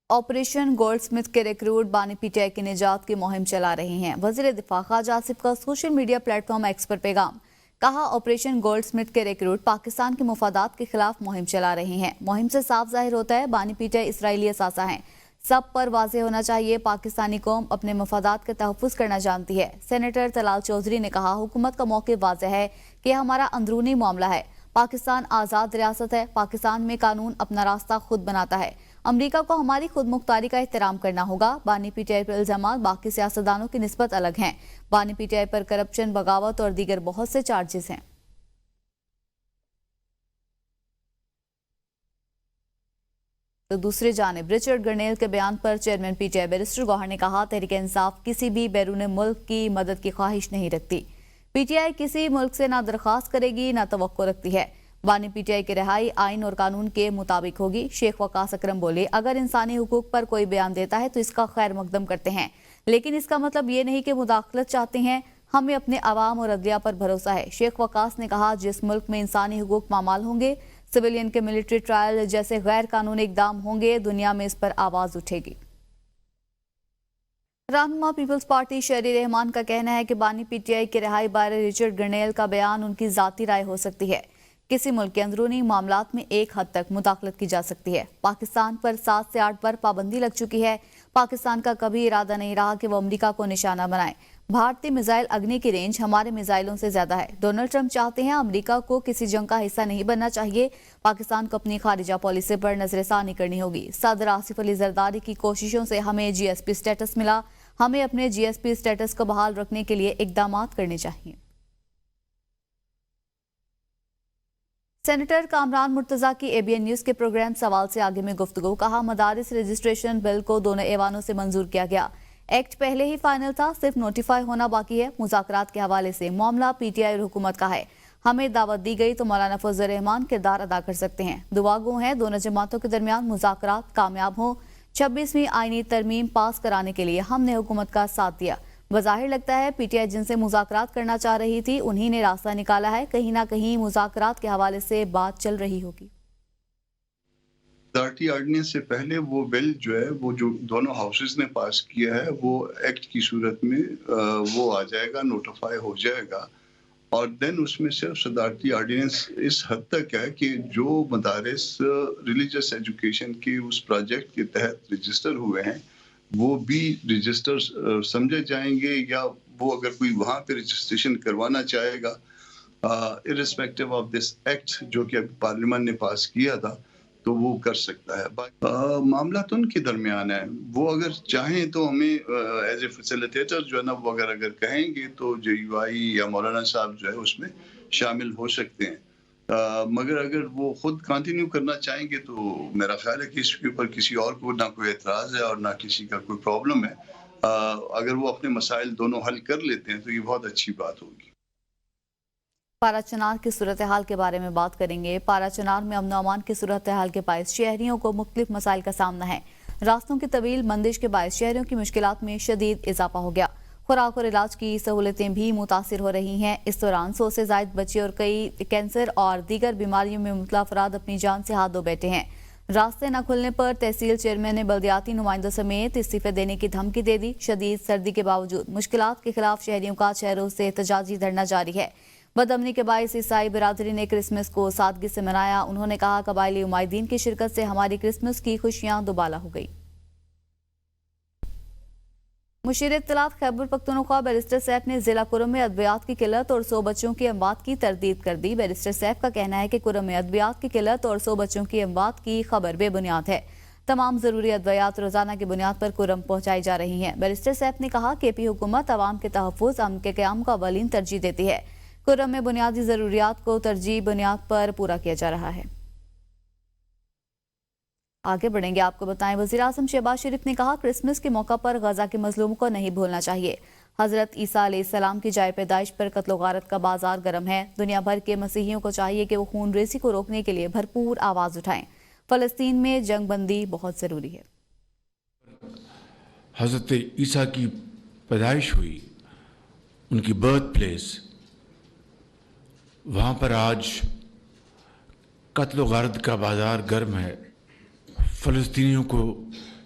Operation Goldsmith کے recruit بانی پی T آئی کی نجات کی مہم چلا رہے ہیں۔ وزیر دفاع خواجہ آصف کا social media platform X پر پیغام، کہا آپریشن گولڈ سمتھ کے ریکروٹ پاکستان کے مفادات کے خلاف مہم چلا رہے ہیں۔ مہم سے صاف ظاہر ہوتا ہے بانی پی ٹی آئی اسرائیلی اثاثہ ہیں۔ سب پر واضح ہونا چاہیے پاکستانی قوم اپنے مفادات کا تحفظ کرنا جانتی ہے۔ سینیٹر طلال چودھری نے کہا حکومت کا موقف واضح ہے کہ ہمارا اندرونی معاملہ ہے۔ پاکستان آزاد ریاست ہے۔ پاکستان میں قانون اپنا راستہ خود بناتا ہے۔ امریکہ کو ہماری خود مختاری کا احترام کرنا ہوگا۔ بانی پی ٹی آئی پر الزامات باقی سیاستدانوں کی نسبت الگ ہیں۔ بانی پی ٹی آئی پر کرپشن، بغاوت اور دیگر بہت سے چارجز ہیں۔ تو دوسری جانب رچرڈ گرنیل کے بیان پر chairman P T I barrister Gohar نے کہا تحریک انصاف کسی بھی بیرون ملک کی مدد کی خواہش نہیں رکھتی۔ پی ٹی آئی کسی ملک سے نہ درخواست کرے گی نہ توقع رکھتی ہے۔ بانی پی ٹی آئی کی رہائی آئین اور قانون کے مطابق ہوگی۔ شیخ وقاص اکرم بولے اگر انسانی حقوق پر کوئی بیان دیتا ہے تو اس کا خیر مقدم کرتے ہیں، لیکن اس کا مطلب یہ نہیں کہ مداخلت چاہتے ہیں۔ ہمیں اپنے عوام اور عدلیہ پر بھروسہ ہے۔ شیخ وقاص نے کہا جس ملک میں انسانی حقوق پامال ہوں گے، سویلین کے ملٹری ٹرائل جیسے غیر قانونی اقدام ہوں گے، دنیا میں اس پر آواز اٹھے گی۔ رہنما پیپلز پارٹی شہری رحمان کا کہنا ہے کہ بانی پی ٹی آئی کی رہائی بارے رچرڈ گرنیل کا بیان ان کی ذاتی رائے ہو سکتی ہے۔ کسی ملک کے اندرونی معاملات میں ایک حد تک مداخلت کی جا سکتی ہے۔ پاکستان پر 7 سے 8 بار پابندی لگ چکی ہے۔ پاکستان کا کبھی ارادہ نہیں رہا کہ وہ امریکہ کو نشانہ بنائے۔ بھارتی میزائل اگنی کی رینج ہمارے میزائلوں سے زیادہ ہے۔ ڈونلڈ ٹرمپ چاہتے ہیں امریکہ کو کسی جنگ کا حصہ نہیں بننا چاہیے۔ پاکستان کو اپنی خارجہ پالیسی پر نظر ثانی کرنی ہوگی۔ صدر آصف علی زرداری کی کوششوں سے ہمیں جی ایس پی سٹیٹس ملا۔ ہمیں اپنے جی ایس پی سٹیٹس کو بحال رکھنے کے لیے اقدامات کرنے چاہیے۔ سینیٹر کامران مرتضیٰ کی اے بی این نیوز کے پروگرام سوال سے آگے میں گفتگو، کہا مدارس رجسٹریشن بل کو دونوں ایوانوں سے منظور کیا گیا۔ ایکٹ پہلے ہی فائنل تھا، صرف نوٹیفائی ہونا باقی ہے۔ مذاکرات کے حوالے سے معاملہ پی ٹی آئی اور حکومت کا ہے۔ ہمیں دعوت دی گئی تو مولانا فضل الرحمان کردار ادا کر سکتے ہیں۔ دعا گو ہیں دونوں جماعتوں کے درمیان مذاکرات کامیاب ہوں۔ 26ویں آئینی ترمیم پاس کرانے کے لیے ہم نے حکومت کا ساتھ دیا۔ بظاہر لگتا ہے پی ٹی آئی جن سے مذاکرات کرنا چاہ رہی تھی انہی نے راستہ نکالا ہے۔ کہیں نہ کہیں مذاکرات کے حوالے سے بات چل رہی ہوگی۔ اتھارٹی آرڈیننس سے پہلے وہ بل جو ہے وہ جو دونوں ہاؤسز نے پاس کیا ہے وہ ایکٹ کی صورت میں وہ آ جائے گا، نوٹیفائی ہو جائے گا، اور دین اس میں صرف صدارتی آرڈیننس اس حد تک ہے کہ جو مدارس ریلیجس ایجوکیشن کے اس پروجیکٹ کے تحت رجسٹر ہوئے ہیں وہ بھی رجسٹر سمجھے جائیں گے، یا وہ اگر کوئی وہاں پہ رجسٹریشن کروانا چاہے گا irrespective آف دس ایکٹ جو کہ پارلیمنٹ نے پاس کیا تھا تو وہ کر سکتا ہے۔ معاملہ تو ان کے درمیان ہے، وہ اگر چاہیں تو ہمیں ایز اے فیسیلیٹیٹر جو ہے نا وہ اگر کہیں گے تو جے یو آئی یا مولانا صاحب جو ہے اس میں شامل ہو سکتے ہیں، مگر اگر وہ خود کنٹینیو کرنا چاہیں گے تو میرا خیال ہے کہ اس کے اوپر کسی اور کو نہ کوئی اعتراض ہے اور نہ کسی کا کوئی پرابلم ہے۔ اگر وہ اپنے مسائل دونوں حل کر لیتے ہیں تو یہ بہت اچھی بات ہوگی۔ پارا چنار کی صورتحال کے بارے میں بات کریں گے۔ پارا چنار میں امن و امان کی صورتحال کے باعث شہریوں کو مختلف مسائل کا سامنا ہے۔ راستوں کی طویل بندش کے باعث شہریوں کی مشکلات میں شدید اضافہ ہو گیا۔ خوراک اور علاج کی سہولتیں بھی متاثر ہو رہی ہیں۔ اس دوران 100 سے زائد بچے اور کئی کینسر اور دیگر بیماریوں میں مبتلا افراد اپنی جان سے ہاتھ دھو بیٹھے ہیں۔ راستے نہ کھلنے پر تحصیل چیئرمین نے بلدیاتی نمائندوں سمیت استعفے دینے کی دھمکی دے دی۔ شدید سردی کے باوجود مشکلات کے خلاف شہریوں کا 6 روز سے احتجاجی دھرنا جاری ہے۔ بدامنی کے باعث عیسائی برادری نے کرسمس کو سادگی سے منایا۔ انہوں نے کہا قبائلی عمائدین کی شرکت سے ہماری کرسمس کی خوشیاں دوبالا ہو گئی۔ مشیر اطلاعات خیبر پختونخوا بیرسٹر سیف نے ضلع کرم میں ادویات کی قلت اور 100 بچوں کی اموات کی تردید کر دی۔ بیرسٹر سیف کا کہنا ہے کہ کرم میں ادویات کی قلت اور 100 بچوں کی اموات کی خبر بے بنیاد ہے۔ تمام ضروری ادویات روزانہ کی بنیاد پر کرم پہنچائی جا رہی ہیں۔ بیرسٹر سیف نے کہا کہ پی حکومت عوام کے تحفظ، امن کے قیام کو اولین ترجیح دیتی ہے۔ کرم میں بنیادی ضروریات کو ترجیح بنیاد پر پورا کیا جا رہا ہے۔ آگے بڑھیں گے، آپ کو بتائیں وزیر اعظم شہباز شریف نے کہا کرسمس کے موقع پر غزہ کے مظلوموں کو نہیں بھولنا چاہیے۔ حضرت عیسیٰ علیہ السلام کی جائے پیدائش پر قتل و غارت کا بازار گرم ہے۔ دنیا بھر کے مسیحیوں کو چاہیے کہ وہ خون ریزی کو روکنے کے لیے بھرپور آواز اٹھائیں۔ فلسطین میں جنگ بندی بہت ضروری ہے۔ حضرت عیسیٰ کی پیدائش ہوئی، ان کی برتھ پلیس، وہاں پر آج قتل و غارت کا بازار گرم ہے۔ فلسطینیوں کو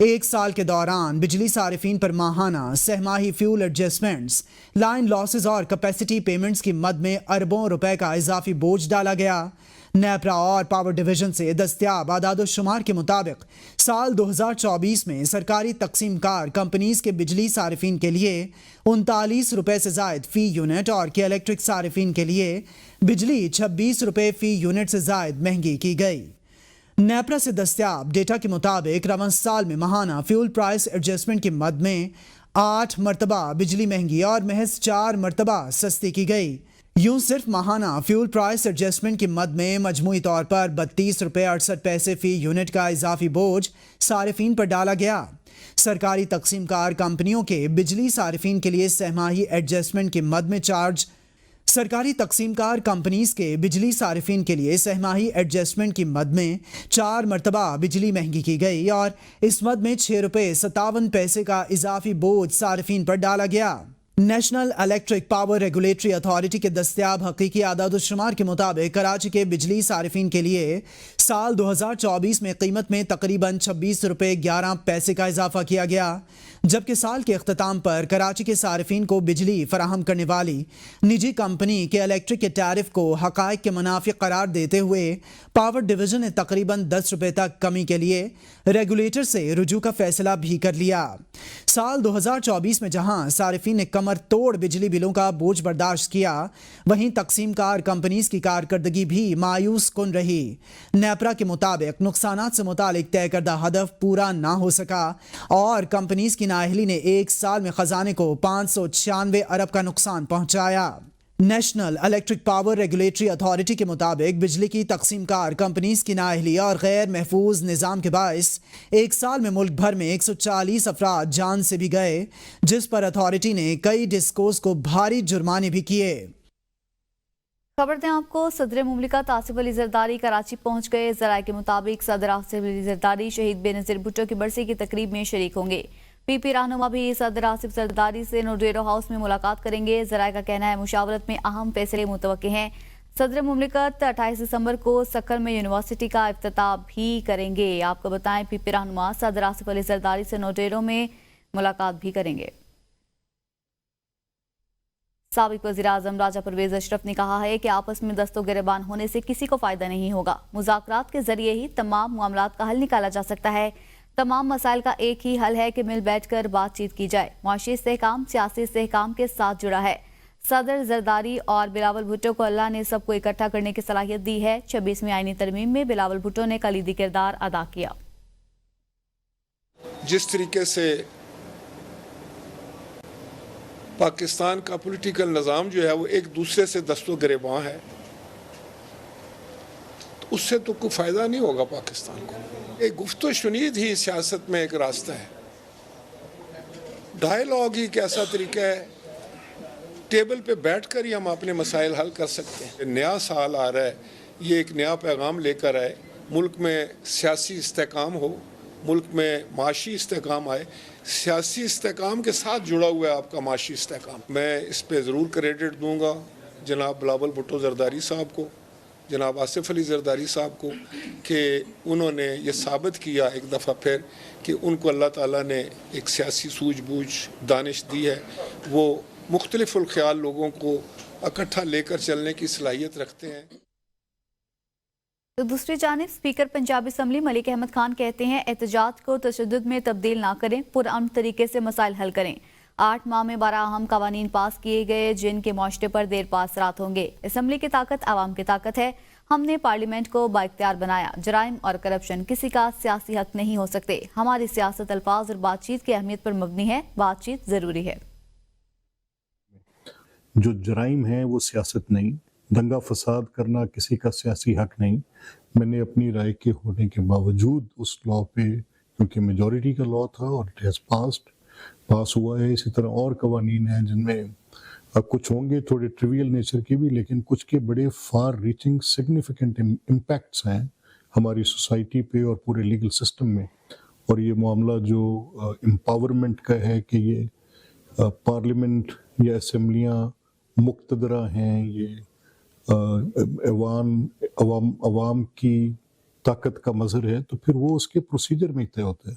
ایک سال کے دوران بجلی صارفین پر ماہانہ سہ-ماہی فیول ایڈجسٹمنٹس، لائن لاسز اور کیپیسٹی پیمنٹس کی مد میں اربوں روپے کا اضافی بوجھ ڈالا گیا۔ نیپرا اور پاور ڈویژن سے دستیاب اعداد و شمار کے مطابق سال 2024 میں سرکاری تقسیم کار کمپنیز کے بجلی صارفین کے لیے 39 روپے سے زائد فی یونٹ اور کے الیکٹرک صارفین کے لیے بجلی 26 روپے فی یونٹ سے زائد مہنگی کی گئی۔ نیپرا سے دستیاب ڈیٹا کے مطابق رواں سال میں ماہانہ فیول پرائس ایڈجسٹمنٹ کی مد میں 8 مرتبہ بجلی مہنگی اور محض 4 مرتبہ سستی کی گئی۔ یوں صرف ماہانہ فیول پرائس ایڈجسٹمنٹ کی مد میں مجموعی طور پر 32 روپے 68 پیسے فی یونٹ کا اضافی بوجھ صارفین پر ڈالا گیا۔ سرکاری تقسیم کار کمپنیوں کے بجلی صارفین کے لیے سہ-ماہی ایڈجسٹمنٹ کی مد میں سرکاری تقسیم کار کمپنیز کے بجلی صارفین کے لیے سہ-ماہی ایڈجسٹمنٹ کی مد میں 4 مرتبہ بجلی مہنگی کی گئی اور اس مد میں 6 روپے 57 پیسے کا اضافی بوجھ صارفین پر ڈالا گیا۔ National electric power regulatory authority کے دستیاب حقیقی اعداد و شمار کے مطابق کراچی کے بجلی صارفین کے لیے سال 2024 میں قیمت میں تقریباً 26 روپے 11 پیسے کا اضافہ کیا گیا، جبکہ سال کے اختتام پر کراچی کے صارفین کو بجلی فراہم کرنے والی نجی کمپنی کے الیکٹرک کے ٹیرف کو حقائق کے منافی قرار دیتے ہوئے پاور ڈویژن نے تقریباً 10 روپے تک کمی کے لیے ریگولیٹر سے رجوع کا فیصلہ بھی کر لیا۔ سال 2024 میں جہاں صارفین نے کمر توڑ بجلی بلوں کا بوجھ برداشت کیا، وہیں تقسیم کار کمپنیز کی کارکردگی بھی مایوس کن رہی۔ نیپرا کے مطابق نقصانات سے متعلق طے کردہ ہدف پورا نہ ہو سکا اور کمپنیز کی نااہلی نے ایک سال میں خزانے کو 596 ارب کا نقصان پہنچایا۔ National electric power regulatory authority کے مطابق بجلی کی تقسیم کار کمپنیز کی نااہلی اور غیر محفوظ نظام کے باعث ایک سال میں ملک بھر میں 140 افراد جان سے بھی گئے، جس پر اتھارٹی نے کئی ڈسکوز کو بھاری جرمانے بھی کیے۔ خبر دیں آپ کو، صدر مملکت آصف علی زرداری کراچی پہنچ گئے۔ ذرائع کے مطابق صدر آصف علی زرداری شہید بے نظیر بھٹو کی برسی کی تقریب میں شریک ہوں گے۔ پی پی رہنما بھی صدر آصف زرداری سے نوڈیرو ہاؤس میں ملاقات کریں گے۔ ذرائع کا کہنا ہے مشاورت میں اہم فیصلے متوقع ہیں۔ صدر مملکت 28 دسمبر کو سکھر میں یونیورسٹی کا افتتاح بھی کریں گے۔ آپ کو بتائیں پی پی رہنما صدر آصف علی زرداری سے نوڈیرو میں ملاقات بھی کریں گے۔ سابق وزیراعظم راجہ پرویز اشرف نے کہا ہے کہ آپس میں دست و گریبان ہونے سے کسی کو فائدہ نہیں ہوگا۔ مذاکرات کے ذریعے ہی تمام معاملات کا حل نکالا جا سکتا ہے۔ تمام مسائل کا ایک ہی حل ہے کہ مل بیٹھ کر بات چیت کی جائے۔ معاشی استحکام سیاسی استحکام کے ساتھ جڑا ہے۔ صدر زرداری اور بلاول بھٹو کو اللہ نے سب کو اکٹھا کرنے کی صلاحیت دی ہے۔ 26ویں آئینی ترمیم میں بلاول بھٹو نے کلیدی کردار ادا کیا۔ جس طریقے سے پاکستان کا پولیٹیکل نظام جو ہے وہ ایک دوسرے سے دست و گریباں ہے، تو اس سے تو کوئی فائدہ نہیں ہوگا پاکستان کو۔ ایک گفت و شنید ہی سیاست میں ایک راستہ ہے، ڈائیلاگ ہی ایک ایسا طریقہ ہے، ٹیبل پہ بیٹھ کر ہی ہم اپنے مسائل حل کر سکتے ہیں۔ نیا سال آ رہا ہے، یہ ایک نیا پیغام لے کر آئے، ملک میں سیاسی استحکام ہو، ملک میں معاشی استحکام آئے۔ سیاسی استحکام کے ساتھ جڑا ہوا ہے آپ کا معاشی استحکام۔ میں اس پہ ضرور کریڈٹ دوں گا جناب بلاول بھٹو زرداری صاحب کو، جناب آصف علی زرداری صاحب کو، کہ انہوں نے یہ ثابت کیا ایک دفعہ پھر کہ ان کو اللہ تعالیٰ نے ایک سیاسی سوجھ بوجھ دانش دی ہے، وہ مختلف الخیال لوگوں کو اکٹھا لے کر چلنے کی صلاحیت رکھتے ہیں۔ تو دوسری جانب اسپیکر پنجاب اسمبلی ملک احمد خان کہتے ہیں احتجاج کو تشدد میں تبدیل نہ کریں، پرامن طریقے سے مسائل حل کریں۔ 8 ماہ میں 12 اہم قوانین پاس کیے گئے جن کے معاشرے پر دیر پا اثرات ہوں گے۔ اسمبلی کی طاقت عوام کی طاقت ہے۔ ہم نے پارلیمنٹ کو بااختیار بنایا۔ جرائم اور کرپشن کسی کا سیاسی حق نہیں ہو سکتے۔ ہماری سیاست الفاظ اور بات چیت کی اہمیت پر مبنی ہے۔ بات چیت ضروری ہے۔ جو جرائم ہیں وہ سیاست نہیں، دنگا فساد کرنا کسی کا سیاسی حق نہیں۔ میں نے اپنی رائے کے ہونے کے باوجود اس لاء پہ، کیونکہ میجورٹی کا لاء تھا اور اٹ ہیز پاس ہوا ہے، اسی طرح اور قوانین ہیں جن میں کچھ ہوں گے تھوڑے ٹریویل نیچر کے بھی، لیکن کچھ کے بڑے فار ریچنگ سگنیفیکنٹ امپیکٹس ہیں ہماری سوسائٹی پہ اور پورے لیگل سسٹم میں۔ اور یہ معاملہ جو امپاورمنٹ کا ہے کہ یہ پارلیمنٹ یا اسمبلیاں مقتدرہ ہیں، یہ عوام کی طاقت کا مظہر ہے، تو پھر وہ اس کے پروسیجر میں طے ہوتا ہے۔